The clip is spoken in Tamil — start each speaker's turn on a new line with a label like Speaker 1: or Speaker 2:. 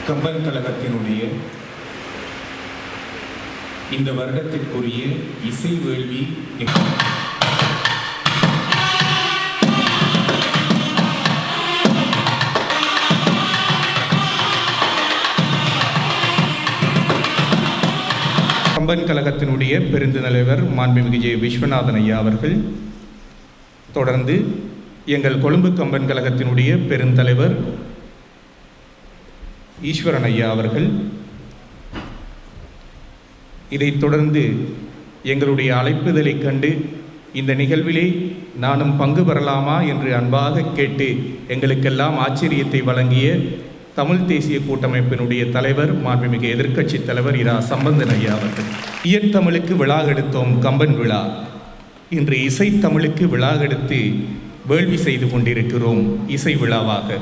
Speaker 1: கம்பன் கழகத்தினுடைய இந்த வருடத்திற்குரிய இசை வேள்வி கம்பன் கழகத்தினுடைய பெருந்தலைவர் மாண்புமிகு ஜே விஸ்வநாதன் ஐயா அவர்கள், தொடர்ந்து எங்கள் கொழும்பு கம்பன் கழகத்தினுடைய பெருந்தலைவர் ஈஸ்வரன் ஐயா அவர்கள், இதைத் தொடர்ந்து எங்களுடைய அழைப்புதலை கண்டு இந்த நிகழ்விலே நானும் பங்கு பெறலாமா என்று அன்பாக கேட்டு எங்களுக்கெல்லாம் ஆச்சரியத்தை வழங்கிய தமிழ் தேசிய கூட்டமைப்பினுடைய தலைவர் மாண்புமிகு எதிர்க்கட்சி தலைவர் இரா சம்பந்தன் ஐயா அவர்கள். இயற்தமிழுக்கு விழா எடுத்தோம் கம்பன் விழா, இன்று இசைத்தமிழுக்கு விழா எடுத்து வேள்வி செய்து கொண்டிருக்கிறோம் இசை விழாவாக.